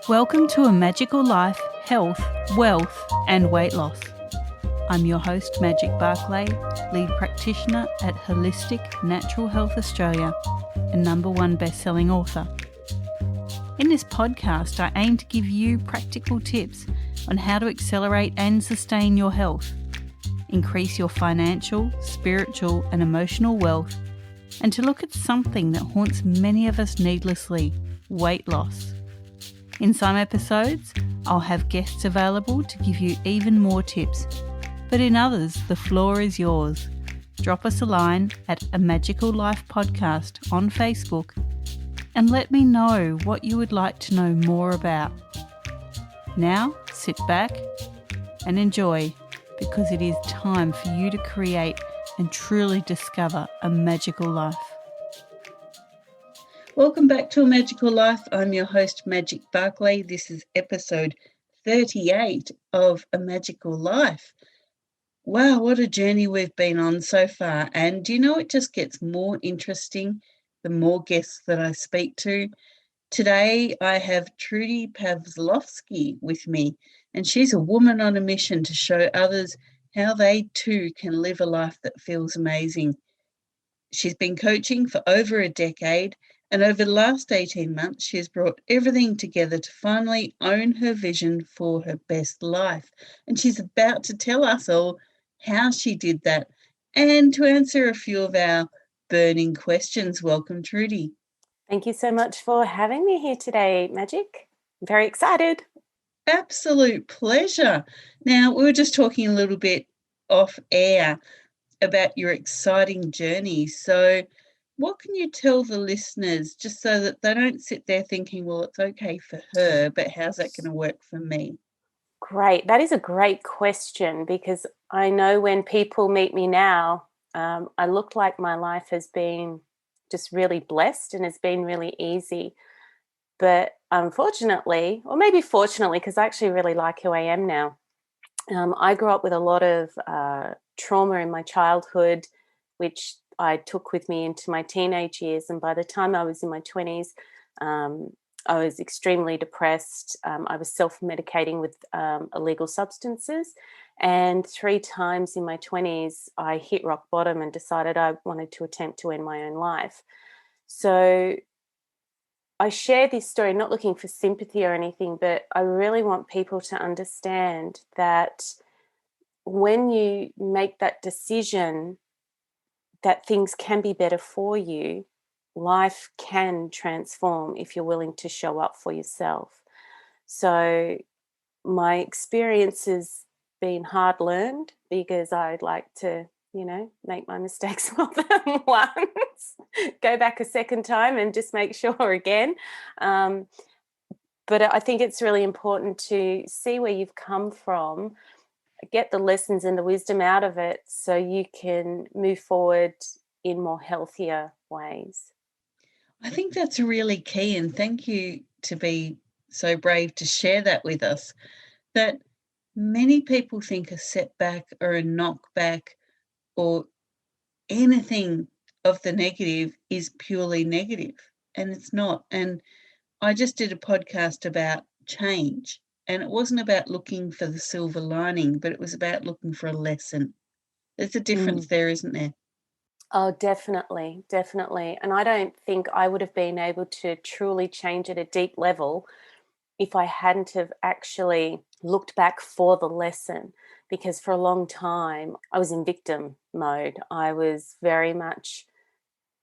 Welcome to A Magical Life, Health, Wealth and Weight Loss. I'm your host, Magic Barclay, lead practitioner at Holistic Natural Health Australia and #1 best-selling author. In this podcast, I aim to give you practical tips on how to accelerate and sustain your health, increase your financial, spiritual and emotional wealth, and to look at something that haunts many of us needlessly, weight loss. In some episodes, I'll have guests available to give you even more tips, but in others, the floor is yours. Drop us a line at A Magical Life Podcast on Facebook and let me know what you would like to know more about. Now, sit back and enjoy, because it is time for you to create and truly discover a magical life. Welcome back to A Magical Life. I'm your host, Magic Barclay. This is episode 38 of A Magical Life. Wow, what a journey we've been on so far. And do you know, it just gets more interesting the more guests that I speak to. Today I have Trudi Pavlovsky with me, and she's a woman on a mission to show others how they too can live a life that feels amazing. She's been coaching for over a decade, and over the last 18 months, she has brought everything together to finally own her vision for her best life. And she's about to tell us all how she did that and to answer a few of our burning questions. Welcome, Trudi. Thank you so much for having me here today, Magic. I'm very excited. Absolute pleasure. Now, we were just talking a little bit off air about your exciting journey. So what can you tell the listeners, just so that they don't sit there thinking, well, it's okay for her, but how's that going to work for me? Great. That is a great question, because I know when people meet me now, I look like my life has been just really blessed and it's been really easy. But unfortunately, or maybe fortunately, because I actually really like who I am now, I grew up with a lot of trauma in my childhood, which I took with me into my teenage years. And by the time I was in my 20s, I was extremely depressed. I was self-medicating with illegal substances. And 3 times in my 20s, I hit rock bottom and decided I wanted to attempt to end my own life. So I share this story not looking for sympathy or anything, but I really want people to understand that when you make that decision that things can be better for you, life can transform if you're willing to show up for yourself. So my experience has been hard learned, because I'd like to, make my mistakes more than once, go back a second time and just make sure again. But I think it's really important to see where you've come from, get the lessons and the wisdom out of it so you can move forward in more healthier ways. I think that's really key, and thank you to be so brave to share that with us, that many people think a setback or a knockback or anything of the negative is purely negative, and it's not. And I just did a podcast about change, and it wasn't about looking for the silver lining, but it was about looking for a lesson. There's a difference there, isn't there? Oh, definitely, definitely. And I don't think I would have been able to truly change at a deep level if I hadn't have actually looked back for the lesson, because for a long time I was in victim mode. I was very much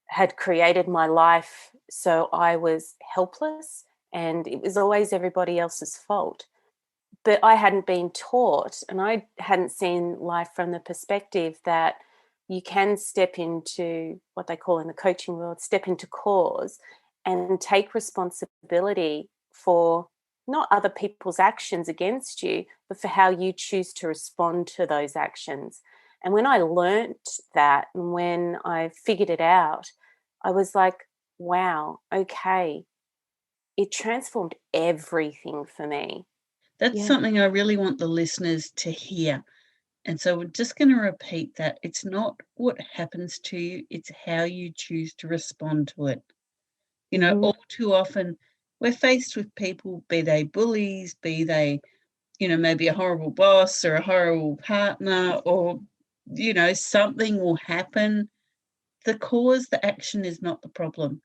had created my life, so I was helpless and it was always everybody else's fault. But I hadn't been taught, and I hadn't seen life from the perspective that you can step into what they call in the coaching world, step into cause and take responsibility for not other people's actions against you, but for how you choose to respond to those actions. And when I learnt that, and when I figured it out, I was like, wow, okay, it transformed everything for me. That's something I really want the listeners to hear. And so we're just going to repeat that. It's not what happens to you, it's how you choose to respond to it. All too often we're faced with people, be they bullies, be they, maybe a horrible boss or a horrible partner, or, something will happen. The action is not the problem.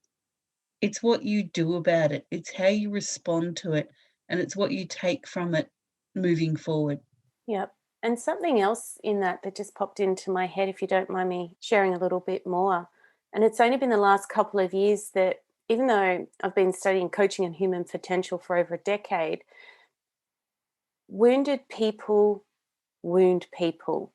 It's what you do about it. It's how you respond to it. And it's what you take from it moving forward. Yep. And something else in that just popped into my head, if you don't mind me sharing a little bit more. And it's only been the last couple of years that, even though I've been studying coaching and human potential for over a decade, wounded people wound people.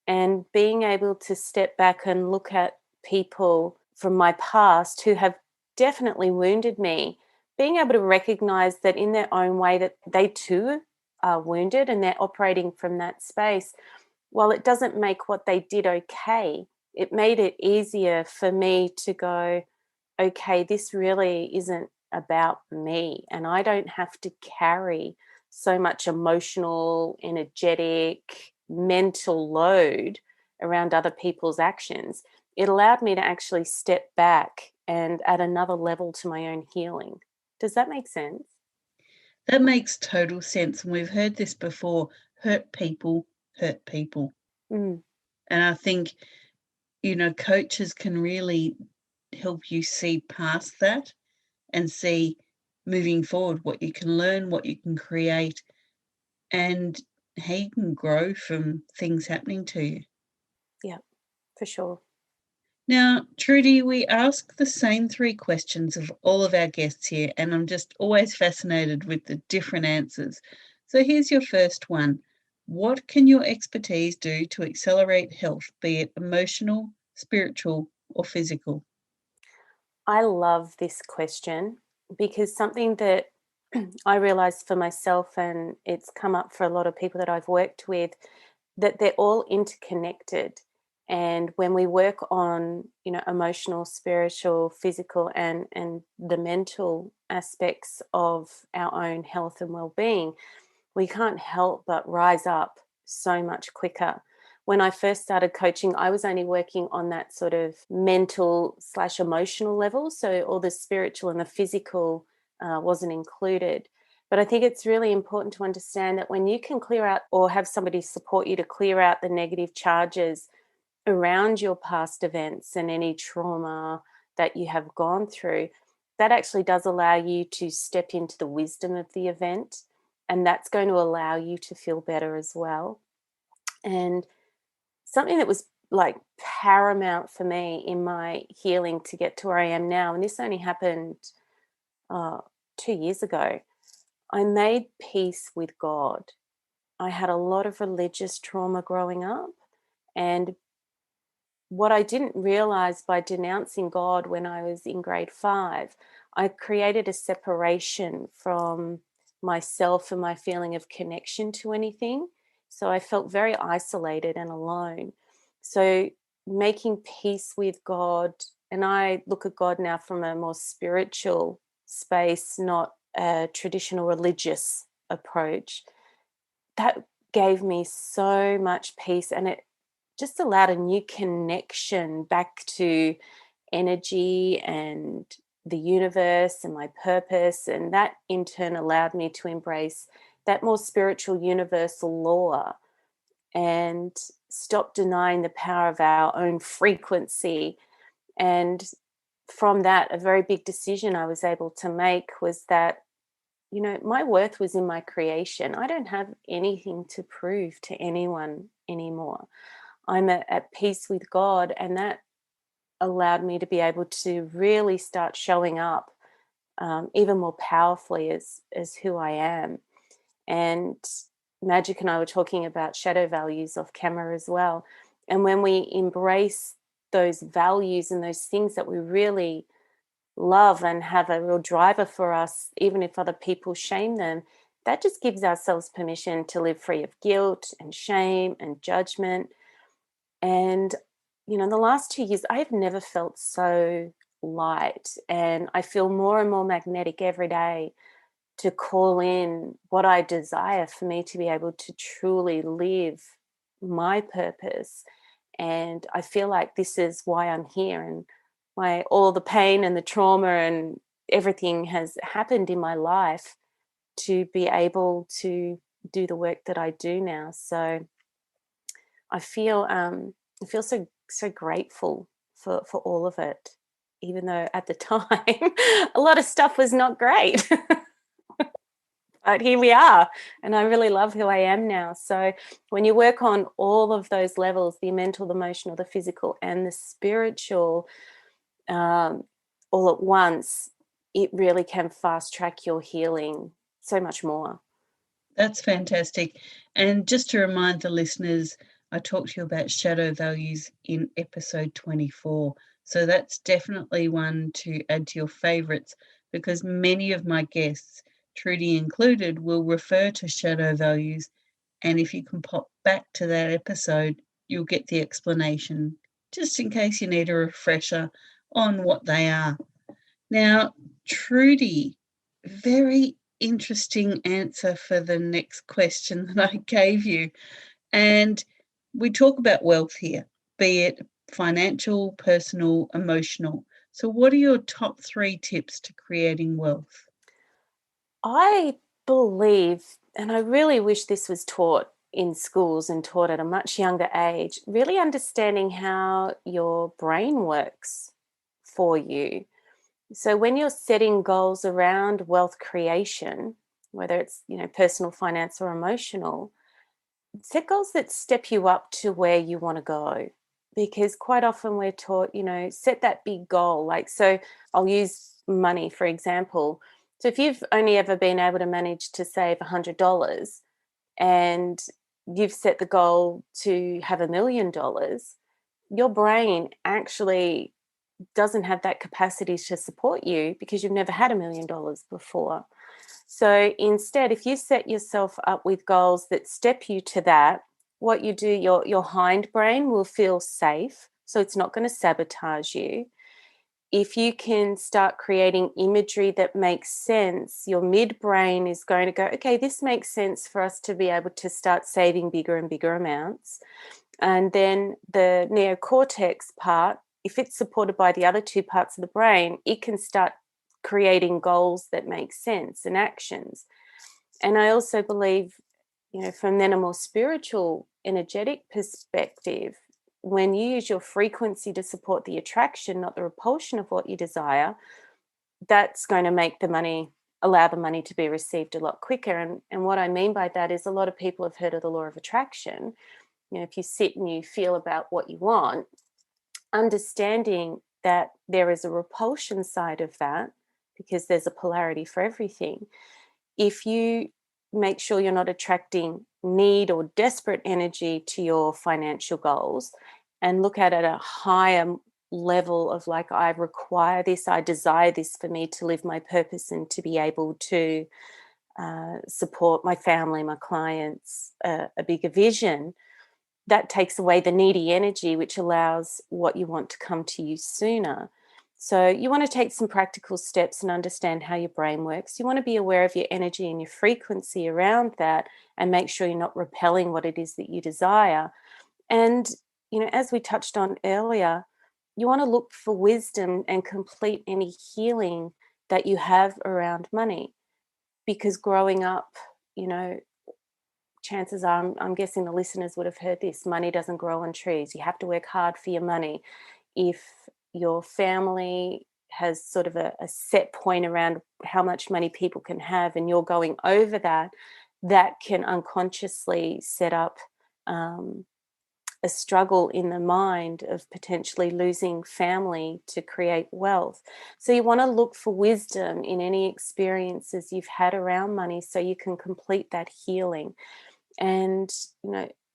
And being able to step back and look at people from my past who have definitely wounded me, being able to recognize that in their own way that they too are wounded and they're operating from that space, while it doesn't make what they did okay, it made it easier for me to go, okay, this really isn't about me, and I don't have to carry so much emotional, energetic, mental load around other people's actions. It allowed me to actually step back and add another level to my own healing. Does that make sense? That makes total sense. And we've heard this before. Hurt people hurt people. Mm. And I think, coaches can really help you see past that and see moving forward what you can learn, what you can create, and how you can grow from things happening to you. Yeah, for sure. Now, Trudi, we ask the same 3 questions of all of our guests here, and I'm just always fascinated with the different answers. So here's your first one. What can your expertise do to accelerate health, be it emotional, spiritual, or physical? I love this question because something that I realized for myself, and it's come up for a lot of people that I've worked with, that they're all interconnected. And when we work on, emotional, spiritual, physical, and the mental aspects of our own health and well-being, we can't help but rise up so much quicker. When I first started coaching, I was only working on that sort of mental/emotional level. So all the spiritual and the physical wasn't included. But I think it's really important to understand that when you can clear out or have somebody support you to clear out the negative charges around your past events and any trauma that you have gone through, that actually does allow you to step into the wisdom of the event. And that's going to allow you to feel better as well. And something that was like paramount for me in my healing to get to where I am now, and this only happened 2 years ago, I made peace with God. I had a lot of religious trauma growing up, and what I didn't realize by denouncing God when I was in grade 5, I created a separation from myself and my feeling of connection to anything. So I felt very isolated and alone. So making peace with God, and I look at God now from a more spiritual space, not a traditional religious approach, that gave me so much peace, and it just allowed a new connection back to energy and the universe and my purpose. And that in turn allowed me to embrace that more spiritual universal law and stop denying the power of our own frequency. And from that, a very big decision I was able to make was that, my worth was in my creation. I don't have anything to prove to anyone anymore. I'm at peace with God, and that allowed me to be able to really start showing up even more powerfully as who I am. And Magic and I were talking about shadow values off camera as well. And when we embrace those values and those things that we really love and have a real driver for us, even if other people shame them, that just gives ourselves permission to live free of guilt and shame and judgment. And, in the last 2 years, I have never felt so light, and I feel more and more magnetic every day to call in what I desire for me to be able to truly live my purpose. And I feel like this is why I'm here, and why all the pain and the trauma and everything has happened in my life to be able to do the work that I do now. So I feel so grateful for all of it, even though at the time a lot of stuff was not great. But here we are, and I really love who I am now. So when you work on all of those levels, the mental, the emotional, the physical, and the spiritual, all at once, it really can fast track your healing so much more. That's fantastic. And just to remind the listeners, I talked to you about shadow values in episode 24. So that's definitely one to add to your favorites, because many of my guests, Trudi included, will refer to shadow values. And if you can pop back to that episode, you'll get the explanation, just in case you need a refresher on what they are. Now, Trudi, very interesting answer for the next question that I gave you. And we talk about wealth here, be it financial, personal, emotional. So what are your top 3 tips to creating wealth? I believe, and I really wish this was taught in schools and taught at a much younger age, really understanding how your brain works for you. So when you're setting goals around wealth creation, whether it's, personal, finance, or emotional, set goals that step you up to where you want to go. Because quite often we're taught, set that big goal. Like, so I'll use money, for example. So if you've only ever been able to manage to save $100 and you've set the goal to have $1 million, your brain actually doesn't have that capacity to support you because you've never had $1 million before. So instead, if you set yourself up with goals that step you to that, what you do, your hindbrain will feel safe, so it's not going to sabotage you. If you can start creating imagery that makes sense, your midbrain is going to go, okay, this makes sense for us to be able to start saving bigger and bigger amounts. And then the neocortex part, if it's supported by the other 2 parts of the brain, it can start creating goals that make sense and actions. And I also believe, from then a more spiritual, energetic perspective, when you use your frequency to support the attraction, not the repulsion of what you desire, that's going to make allow the money to be received a lot quicker. And what I mean by that is a lot of people have heard of the law of attraction. If you sit and you feel about what you want, understanding that there is a repulsion side of that, because there's a polarity for everything. If you make sure you're not attracting need or desperate energy to your financial goals and look at a higher level of like, I require this, I desire this for me to live my purpose and to be able to support my family, my clients, a bigger vision, that takes away the needy energy, which allows what you want to come to you sooner. So you want to take some practical steps and understand how your brain works. You want to be aware of your energy and your frequency around that and make sure you're not repelling what it is that you desire. And, as we touched on earlier, you want to look for wisdom and complete any healing that you have around money. Because growing up, chances are, I'm guessing the listeners would have heard this, money doesn't grow on trees. You have to work hard for your money. If your family has sort of a set point around how much money people can have and you're going over that, that can unconsciously set up a struggle in the mind of potentially losing family to create wealth. So you want to look for wisdom in any experiences you've had around money so you can complete that healing. And,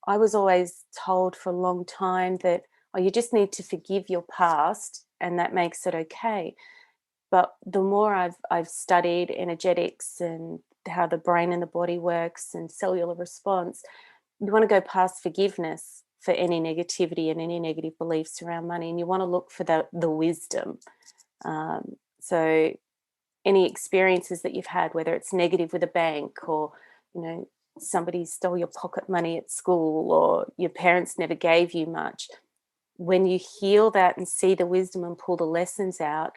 I was always told for a long time that, you just need to forgive your past and that makes it okay. But the more I've studied energetics and how the brain and the body works and cellular response, you want to go past forgiveness for any negativity and any negative beliefs around money. And you want to look for the wisdom. So any experiences that you've had, whether it's negative with a bank or, somebody stole your pocket money at school or your parents never gave you much, when you heal that and see the wisdom and pull the lessons out,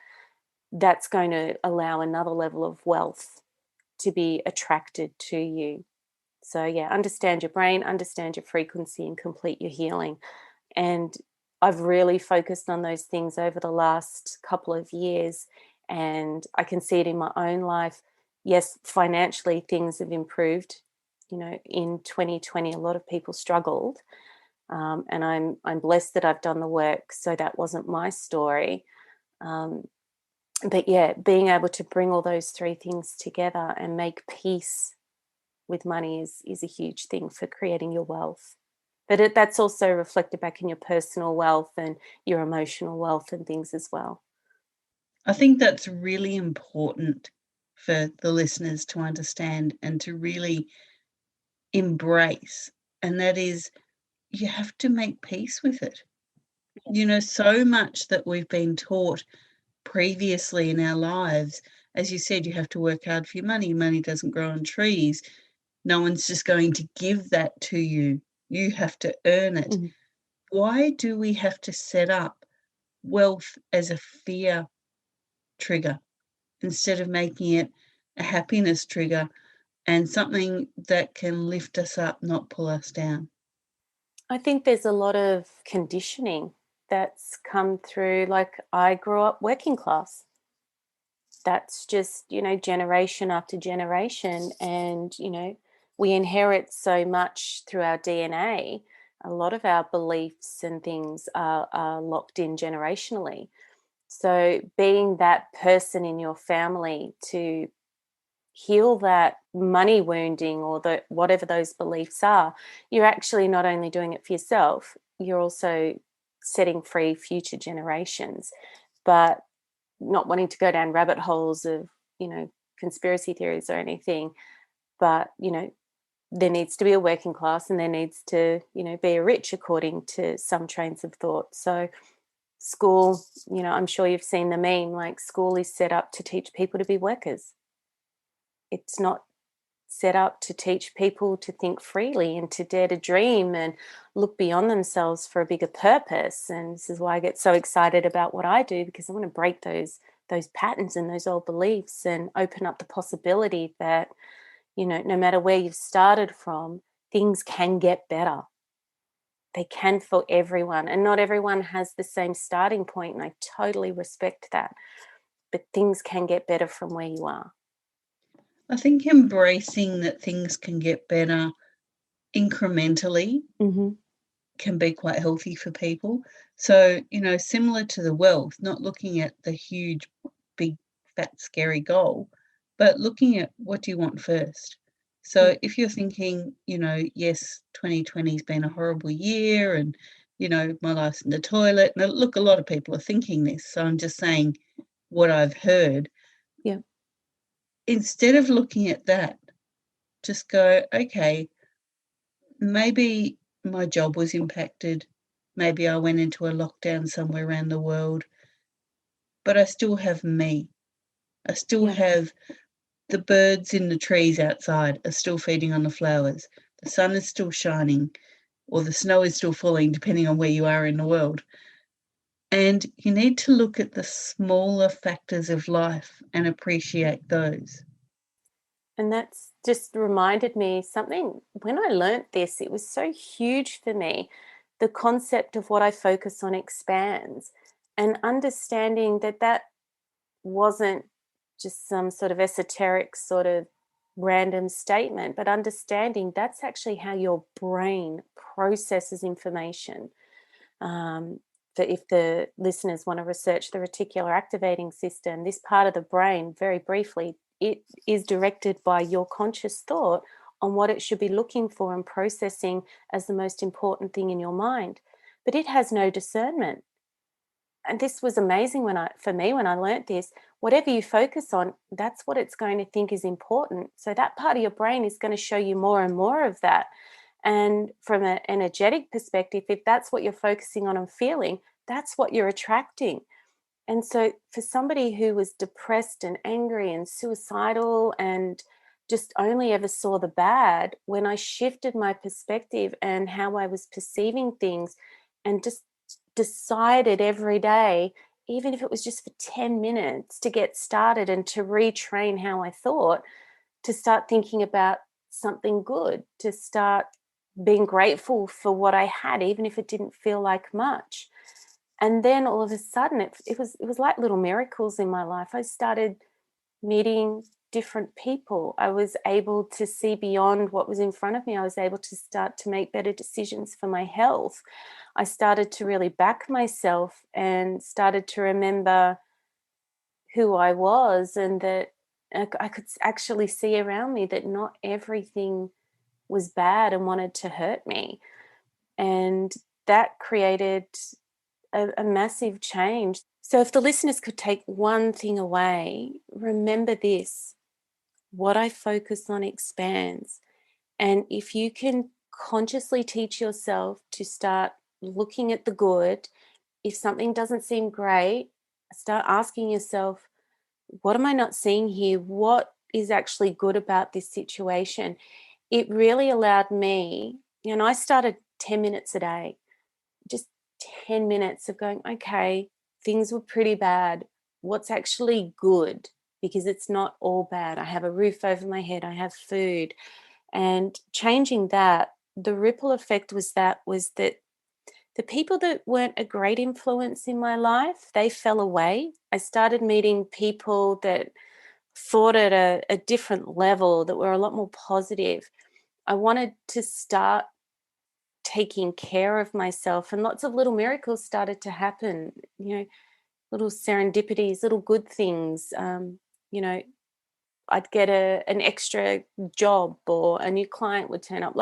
that's going to allow another level of wealth to be attracted to you. So yeah, understand your brain, understand your frequency, and complete your healing. And I've really focused on those things over the last couple of years, and I can see it in my own life. Yes, financially things have improved. You know, in 2020, a lot of people struggled, and I'm blessed that I've done the work, so that wasn't my story. But yeah, being able to bring all those three things together and make peace with money is a huge thing for creating your wealth. But that's also reflected back in your personal wealth and your emotional wealth and things as well. I think that's really important for the listeners to understand and to really embrace. And that is, you have to make peace with it. You know, so much that we've been taught previously in our lives, as you said, you have to work hard for your money. Money doesn't grow on trees. No one's just going to give that to you. You have to earn it. Mm-hmm. Why do we have to set up wealth as a fear trigger instead of making it a happiness trigger and something that can lift us up, not pull us down? I think there's a lot of conditioning that's come through. Like, I grew up working class. That's just, you know, generation after generation. And, you know, we inherit so much through our DNA. A lot of our beliefs and things are locked in generationally. So being that person in your family to heal that money wounding or whatever those beliefs are, you're actually not only doing it for yourself, you're also setting free future generations. But not wanting to go down rabbit holes of, you know, conspiracy theories or anything, but, you know, there needs to be a working class and there needs to, you know, be a rich according to some trains of thought. So school, you know, I'm sure you've seen the meme, like, school is set up to teach people to be workers. It's not set up to teach people to think freely and to dare to dream and look beyond themselves for a bigger purpose. And this is why I get so excited about what I do, because I want to break those patterns and those old beliefs and open up the possibility that, you know, no matter where you've started from, things can get better. They can for everyone, and not everyone has the same starting point, and I totally respect that. But things can get better from where you are. I think embracing that things can get better incrementally can be quite healthy for people. So, you know, similar to the wealth, not looking at the huge, big, fat, scary goal, but looking at what do you want first. So if you're thinking, you know, yes, 2020 has been a horrible year and, you know, my life's in the toilet. Now, look, a lot of people are thinking this. So I'm just saying what I've heard. Yeah. Instead of looking at that, just go, okay, maybe my job was impacted. Maybe I went into a lockdown somewhere around the world, but I still have me. I still have the birds in the trees outside are still feeding on the flowers. The sun is still shining, or the snow is still falling, depending on where you are in the world. And you need to look at the smaller factors of life and appreciate those. And that's just reminded me something. When I learnt this, it was so huge for me. The concept of what I focus on expands, and understanding that that wasn't just some sort of esoteric sort of random statement, but understanding that's actually how your brain processes information. So if the listeners want to research the reticular activating system, this part of the brain, very briefly, it is directed by your conscious thought on what it should be looking for and processing as the most important thing in your mind. But it has no discernment. And this was amazing for me when I learnt this. Whatever you focus on, that's what it's going to think is important. So that part of your brain is going to show you more and more of that. And from an energetic perspective, if that's what you're focusing on and feeling, that's what you're attracting. And so for somebody who was depressed and angry and suicidal and just only ever saw the bad, when I shifted my perspective and how I was perceiving things and just decided every day, even if it was just for 10 minutes, to get started and to retrain how I thought, to start thinking about something good, to start being grateful for what I had, even if it didn't feel like much. And then all of a sudden it was like little miracles in my life. I started meeting different people. I was able to see beyond what was in front of me. I was able to start to make better decisions for my health. I started to really back myself and started to remember who I was, and that I could actually see around me that not everything was bad and wanted to hurt me. And that created a massive change. So if the listeners could take one thing away, remember this: what I focus on expands. And if you can consciously teach yourself to start looking at the good, if something doesn't seem great, start asking yourself, what am I not seeing here? What is actually good about this situation? It really allowed me, I started 10 minutes a day, just 10 minutes of going, okay, things were pretty bad. What's actually good? Because it's not all bad. I have a roof over my head. I have food. And changing that, the ripple effect was that the people that weren't a great influence in my life, they fell away. I started meeting people that thought at a different level, that were a lot more positive. I wanted to start taking care of myself, and lots of little miracles started to happen, little serendipities, little good things. I'd get an extra job, or a new client would turn up.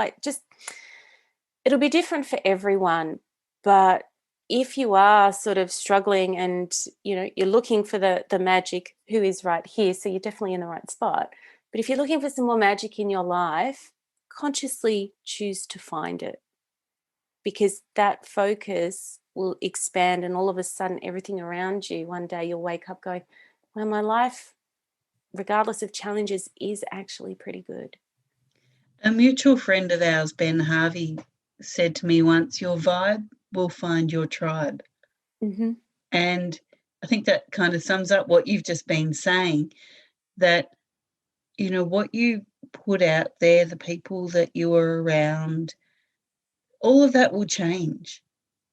It'll be different for everyone. But if you are sort of struggling and, you're looking for the magic, who is right here, so you're definitely in the right spot. But if you're looking for some more magic in your life, consciously choose to find it, because that focus will expand, and all of a sudden everything around you, one day you'll wake up going, well, my life, regardless of challenges, is actually pretty good. A mutual friend of ours, Ben Harvey, said to me once, your vibe will find your tribe. Mm-hmm. And I think that kind of sums up what you've just been saying, that, what you put out there, the people that you are around, all of that will change.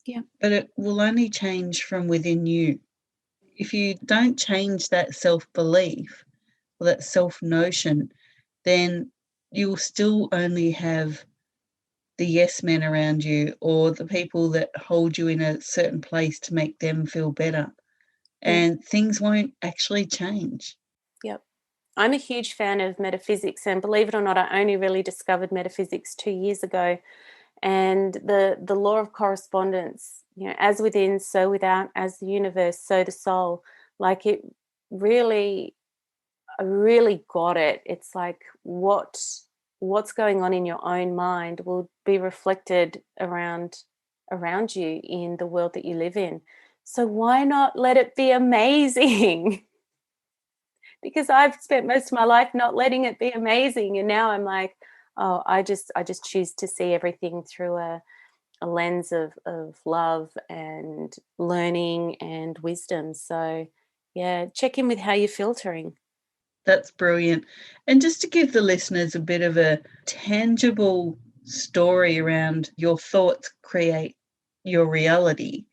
Yeah. But it will only change from within you. If you don't change that self-belief or that self-notion, then you will still only have the yes men around you, or the people that hold you in a certain place to make them feel better. And things won't actually change. Yep. I'm a huge fan of metaphysics, and believe it or not, I only really discovered metaphysics 2 years ago. And the law of correspondence, as within, so without, as the universe, so the soul. It really, I really got it. It's like what's going on in your own mind will be reflected around you in the world that you live in. So why not let it be amazing? Because I've spent most of my life not letting it be amazing, and now I'm like, oh, I just choose to see everything through a lens of love and learning and wisdom. So yeah, check in with how you're filtering. That's brilliant. And just to give the listeners a bit of a tangible story around your thoughts create your reality,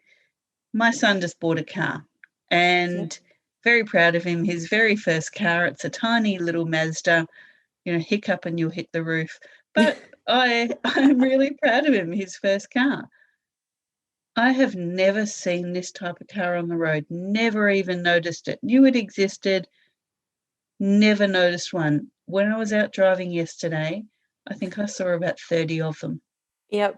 my son just bought a car, and very proud of him. His very first car, it's a tiny little Mazda, hiccup and you'll hit the roof. But I'm really proud of him, his first car. I have never seen this type of car on the road, never even noticed it. Knew it existed, never noticed one. When I was out driving yesterday, I think I saw about 30 of them. Yep.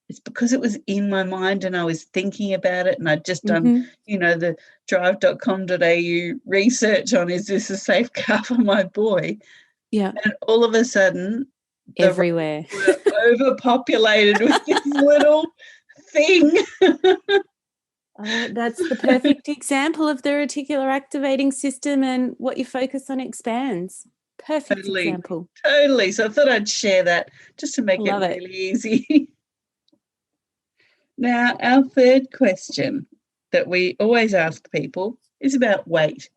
It's because it was in my mind and I was thinking about it, and I'd just done, the drive.com.au research on, is this a safe car for my boy? Yeah. And all of a sudden, everywhere were overpopulated with this little thing. That's the perfect example of the reticular activating system, and what you focus on expands. Perfect example. Totally. So I thought I'd share that just to make it really easy. Now, our third question that we always ask people is about weight.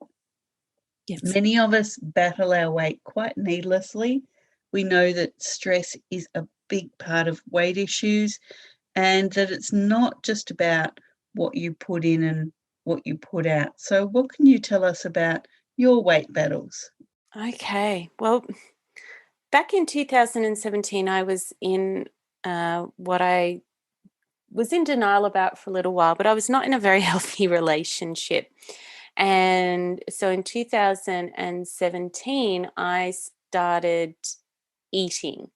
Yes. Many of us battle our weight quite needlessly. We know that stress is a big part of weight issues, and that it's not just about what you put in and what you put out. So what can you tell us about your weight battles? Okay. Well, back in 2017, I was in what I was in denial about for a little while, but I was not in a very healthy relationship. And so in 2017, I started eating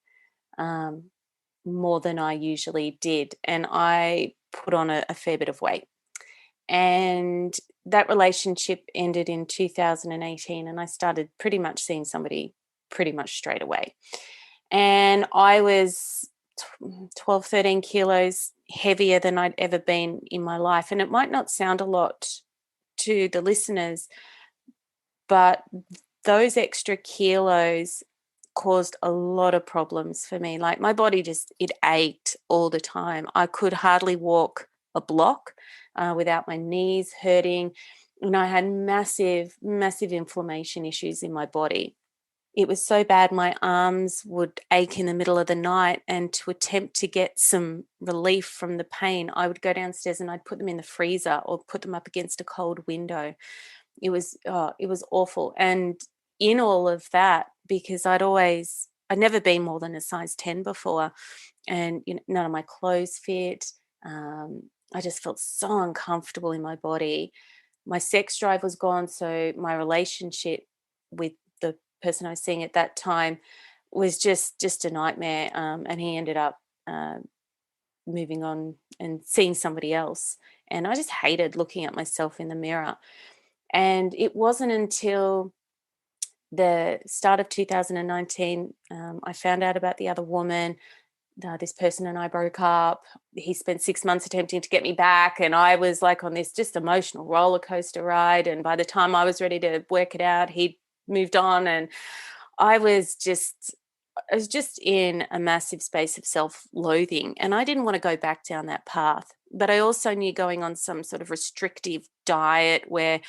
more than I usually did. And I put on a fair bit of weight. And that relationship ended in 2018. And I started pretty much seeing somebody pretty much straight away. And I was 12, 13 kilos heavier than I'd ever been in my life. And it might not sound a lot to the listeners, but those extra kilos caused a lot of problems for me. Like my body it ached all the time. I could hardly walk a block without my knees hurting. And I had massive, massive inflammation issues in my body. It was so bad my arms would ache in the middle of the night, and to attempt to get some relief from the pain, I would go downstairs and I'd put them in the freezer or put them up against a cold window. It was awful. And in all of that, because I'd never been more than a size 10 before, and none of my clothes fit. I just felt so uncomfortable in my body. My sex drive was gone, so my relationship with the person I was seeing at that time was just a nightmare. And he ended up moving on and seeing somebody else. And I just hated looking at myself in the mirror. And it wasn't until the start of 2019, I found out about the other woman. This person and I broke up. He spent 6 months attempting to get me back, and I was like on this just emotional roller coaster ride. And by the time I was ready to work it out, he'd moved on, and I was just in a massive space of self-loathing, and I didn't want to go back down that path. But I also knew going on some sort of restrictive diet where,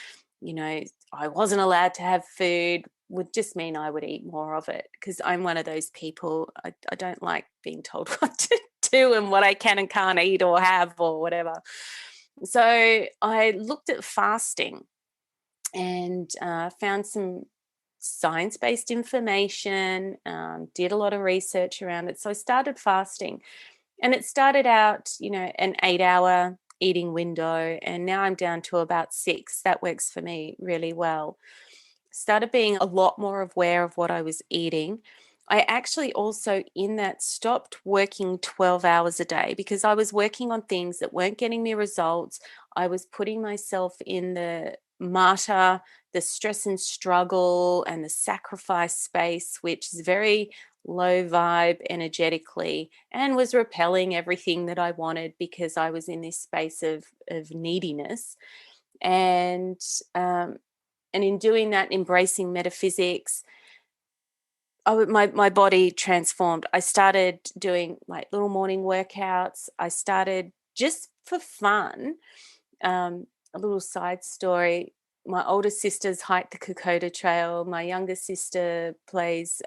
I wasn't allowed to have food would just mean I would eat more of it, because I'm one of those people. I don't like being told what to do and what I can and can't eat or have or whatever. So I looked at fasting and found some science-based information, did a lot of research around it. So I started fasting, and it started out, an 8-hour eating window, and now I'm down to about 6. That works for me really well. Started being a lot more aware of what I was eating. I actually also in that stopped working 12 hours a day, because I was working on things that weren't getting me results. I was putting myself in the martyr, the stress and struggle and the sacrifice space, which is very low vibe energetically, and was repelling everything that I wanted because I was in this space of neediness. And in doing that, embracing metaphysics, my body transformed. I started doing like little morning workouts. I started just for fun. A little side story. My older sister's hiked the Kokoda Trail. My younger sister plays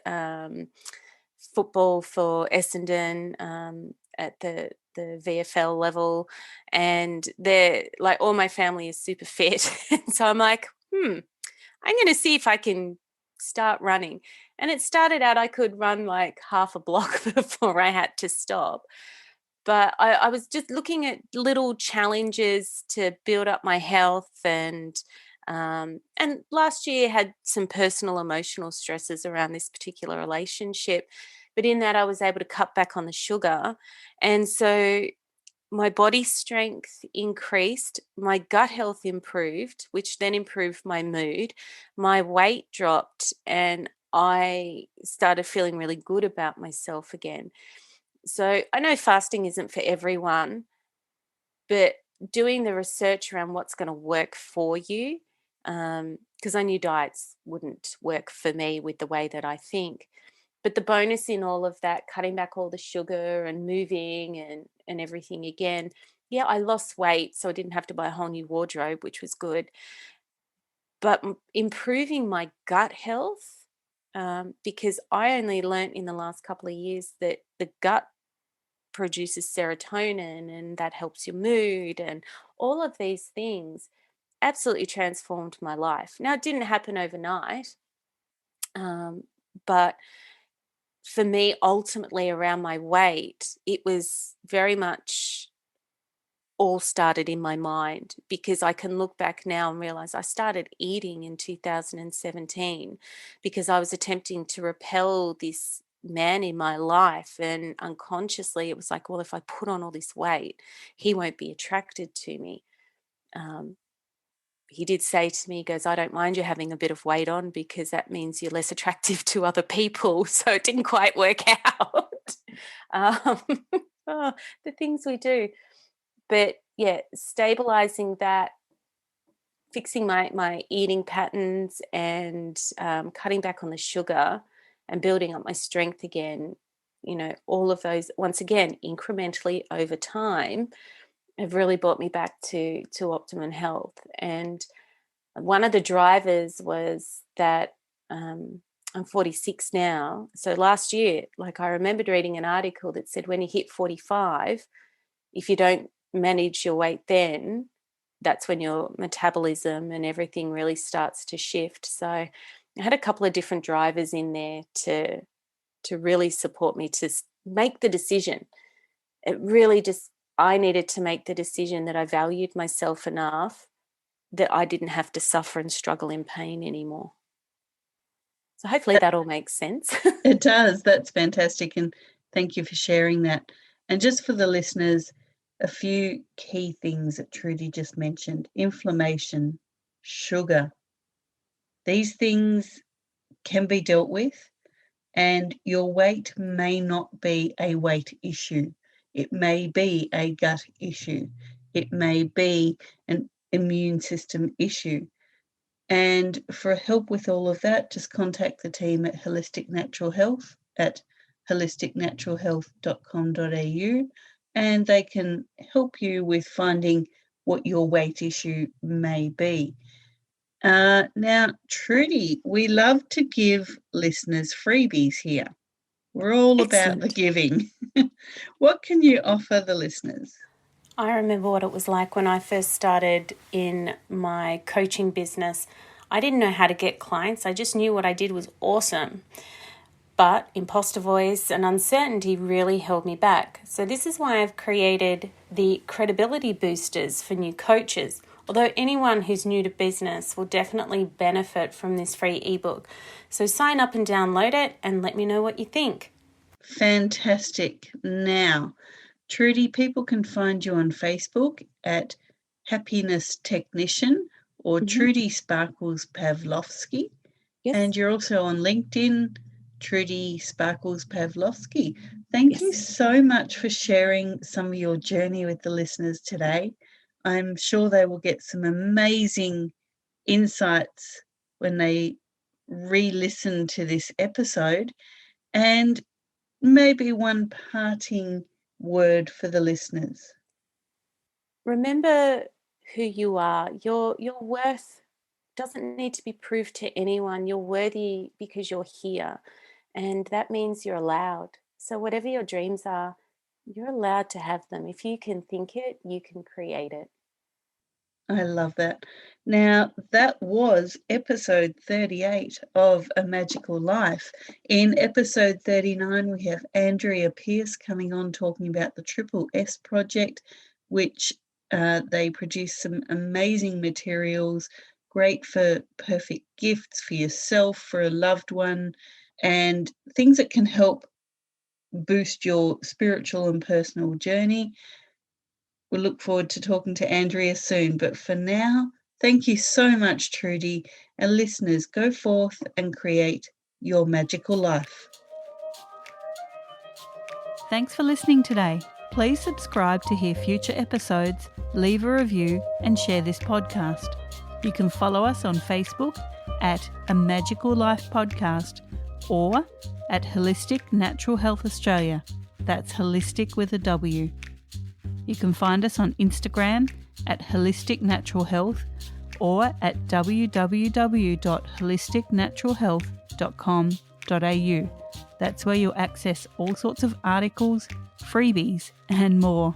football for Essendon at the VFL level. And they're like, all my family is super fit. And so I'm like, I'm going to see if I can start running. And it started out, I could run like half a block before I had to stop. But I was just looking at little challenges to build up my health. And last year had some personal emotional stresses around this particular relationship. But in that, I was able to cut back on the sugar. And so my body strength increased, my gut health improved, which then improved my mood. My weight dropped, and I started feeling really good about myself again. So I know fasting isn't for everyone, but doing the research around what's going to work for you, because I knew diets wouldn't work for me with the way that I think. But the bonus in all of that, cutting back all the sugar and moving and everything again, yeah, I lost weight, so I didn't have to buy a whole new wardrobe, which was good. But improving my gut health, because I only learnt in the last couple of years that the gut produces serotonin and that helps your mood and all of these things, absolutely transformed my life. Now, it didn't happen overnight, but for me, ultimately around my weight, it was very much all started in my mind, because I can look back now and realize I started eating in 2017 because I was attempting to repel this man in my life, and unconsciously it was like, well, if I put on all this weight, he won't be attracted to me. He did say to me, he goes, I don't mind you having a bit of weight on because that means you're less attractive to other people. So it didn't quite work out. The things we do. But yeah, stabilizing that, fixing my eating patterns, and cutting back on the sugar and building up my strength again, all of those, once again, incrementally over time, have really brought me back to optimum health. And one of the drivers was that I'm 46 now. So last year, like, I remembered reading an article that said when you hit 45, if you don't manage your weight then, that's when your metabolism and everything really starts to shift. So I had a couple of different drivers in there to really support me to make the decision. It really just, I needed to make the decision that I valued myself enough that I didn't have to suffer and struggle in pain anymore. So hopefully that all makes sense. It does. That's fantastic. And thank you for sharing that. And just for the listeners, a few key things that Trudi just mentioned: inflammation, sugar. These things can be dealt with, and your weight may not be a weight issue. It may be a gut issue. It may be an immune system issue. And for help with all of that, just contact the team at Holistic Natural Health at holisticnaturalhealth.com.au, and they can help you with finding what your weight issue may be. Now, Trudi, we love to give listeners freebies here. We're all about the giving. What can you offer the listeners? I remember what it was like when I first started in my coaching business. I didn't know how to get clients. I just knew what I did was awesome. But imposter voice and uncertainty really held me back. So this is why I've created the credibility boosters for new coaches. Although anyone who's new to business will definitely benefit from this free ebook. So sign up and download it and let me know what you think. Fantastic. Now, Trudi, people can find you on Facebook at Happiness Technician or Trudi Sparkles Pavlovsky. Yes. And you're also on LinkedIn, Trudi Sparkles Pavlovsky. Thank you so much for sharing some of your journey with the listeners today. I'm sure they will get some amazing insights when they re-listen to this episode. And maybe one parting word for the listeners. Remember who you are. Your worth doesn't need to be proved to anyone. You're worthy because you're here, and that means you're allowed. So whatever your dreams are, you're allowed to have them. If you can think it, you can create it. I love that. Now, that was episode 38 of A Magical Life. In episode 39, we have Andrea Pierce coming on talking about the Triple S project, which they produce some amazing materials, great for perfect gifts for yourself, for a loved one, and things that can help boost your spiritual and personal journey. We'll look forward to talking to Andrea soon. But for now, thank you so much, Trudi. And listeners, go forth and create your magical life. Thanks for listening today. Please subscribe to hear future episodes, leave a review, and share this podcast. You can follow us on Facebook at A Magical Life Podcast or at Holistic Natural Health Australia. That's holistic with a W. You can find us on Instagram at Holistic Natural Health or at www.holisticnaturalhealth.com.au. That's where you'll access all sorts of articles, freebies, and more.